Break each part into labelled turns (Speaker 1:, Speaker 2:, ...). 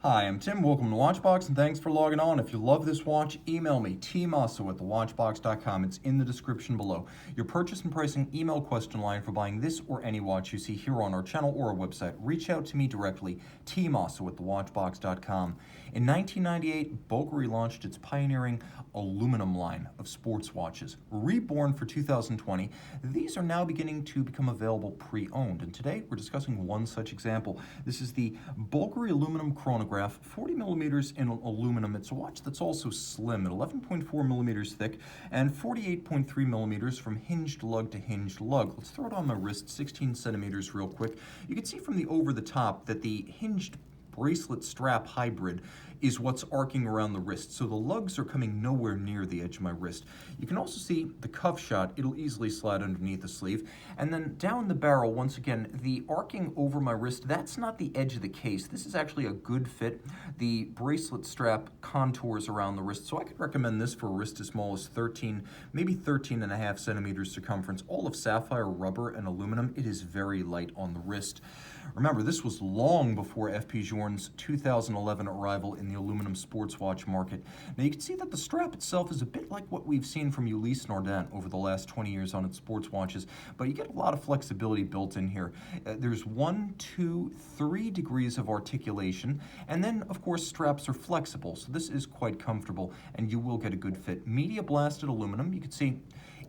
Speaker 1: Hi, I'm Tim. Welcome to Watchbox, and thanks for logging on. If you love this watch, email me, tmosso at thewatchbox.com. It's in the description below. Your purchase and pricing email question line for buying this or any watch you see here on our channel or our website. Reach out to me directly, tmosso at thewatchbox.com. In 1998, Bulgari launched its pioneering aluminum line of sports watches. Reborn for 2020, these are now beginning to become available pre-owned, and today we're discussing one such example. This is the Bulgari Aluminium Chronograph, 40 millimeters in aluminum. It's a watch that's also slim at 11.4 millimeters thick and 48.3 millimeters from hinged lug to hinged lug. Let's throw it on my wrist, 16 centimeters real quick. You can see from the over the top that the hinged bracelet strap hybrid is what's arcing around the wrist, so the lugs are coming nowhere near the edge of my wrist. You can also see the cuff shot. It'll easily slide underneath the sleeve. And then down the barrel, once again, the arcing over my wrist, that's not the edge of the case. This is actually a good fit. The bracelet strap contours around the wrist, so I could recommend this for a wrist as small as 13, maybe 13 and a half centimeters circumference. All of sapphire rubber and aluminum. It is very light on the wrist. Remember, this was long before F.P. Journe's 2011 arrival in the aluminum sports watch market. Now you can see that the strap itself is a bit like what we've seen from Ulysse Nardin over the last 20 years on its sports watches, but you get a lot of flexibility built in here. There's 1, 2, 3 degrees of articulation, and then of course straps are flexible, so this is quite comfortable and you will get a good fit. Media blasted aluminum, you can see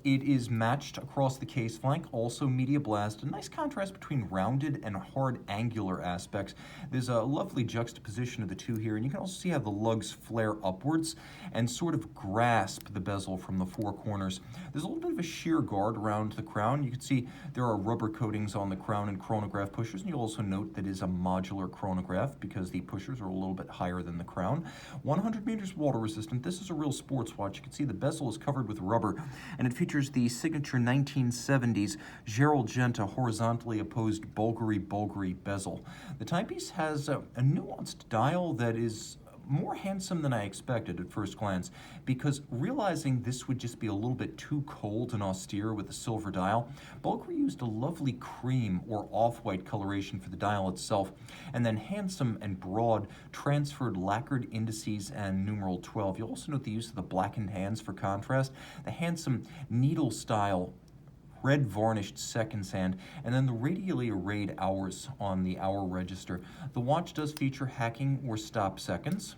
Speaker 1: it is matched across the case flank, also media blast, a nice contrast between rounded and hard angular aspects. There's a lovely juxtaposition of the two here, and you can also see how the lugs flare upwards and sort of grasp the bezel from the four corners. There's a little bit of a shear guard around the crown. You can see there are rubber coatings on the crown and chronograph pushers, and you'll also note that it is a modular chronograph because the pushers are a little bit higher than the crown. 100 meters water resistant. This is a real sports watch. You can see the bezel is covered with rubber, and it features the signature 1970s Gerald Genta horizontally opposed Bulgari bezel. The timepiece has a nuanced dial that is more handsome than I expected at first glance, because realizing this would just be a little bit too cold and austere with the silver dial, Bulgari used a lovely cream or off-white coloration for the dial itself, and then handsome and broad transferred lacquered indices and numeral 12. You'll also note the use of the blackened hands for contrast, the handsome needle style red varnished seconds hand, and then the radially arrayed hours on the hour register. The watch does feature hacking or stop seconds.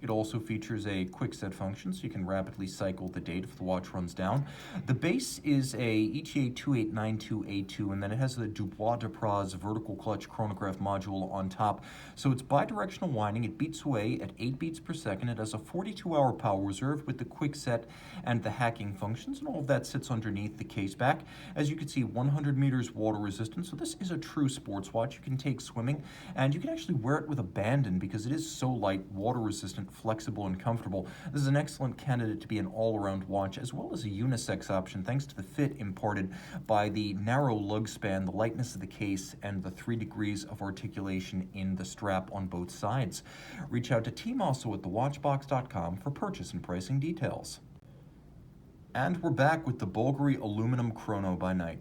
Speaker 1: It also features a quick set function, so you can rapidly cycle the date if the watch runs down. The base is a ETA 2892A2, and then it has the Dubois de Praz vertical clutch chronograph module on top. So it's bidirectional winding. It beats away at 8 beats per second. It has a 42-hour power reserve with the quick set and the hacking functions, and all of that sits underneath the case back. As you can see, 100 meters water resistant, so this is a true sports watch. You can take swimming, and you can actually wear it with abandon because it is so light, water resistant, flexible, and comfortable. This is an excellent candidate to be an all-around watch, as well as a unisex option thanks to the fit imparted by the narrow lug span, the lightness of the case, and the 3 degrees of articulation in the strap on both sides. Reach out to tmosso at thewatchbox.com for purchase and pricing details. And we're back with the Bulgari Aluminum Chrono by night.